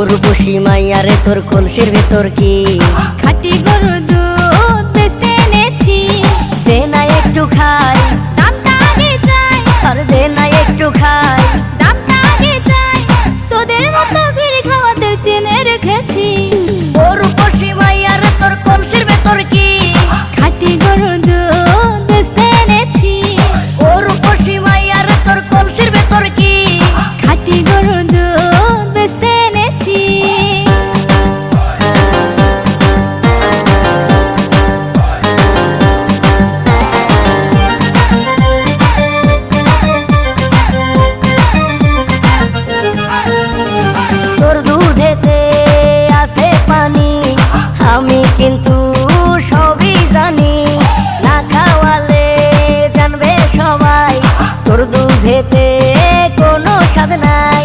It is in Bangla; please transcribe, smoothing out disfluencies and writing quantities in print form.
রূপসী মাইয়ারে তোর কলসির ভেতর কি খাঁটি গরুর দুধ বেচতে এনেছি। দে না একটু খাই, দামটা আগে চাই, আর দে না একটু খাই। দামটা আগে চাই, তোদের মতো ভিড় খাওয়াদের চেনে রেখেছি। ও রূপসী মাইয়ারে তোর কলসির ভেতর কি খাঁটি গরুর দুধ বেচতে এনেছি। ও রূপসী মাইয়ারে তোর কলসির ভেতর কি খাঁটি গরুর দুধ বেচতে এনেছি। তোর দুধেতে আছে পানি, আমি কিন্তু সবই জানি। না খাওয়ালে জানবে সবাই তোর দুধেতে কোনো স্বাদ নাই।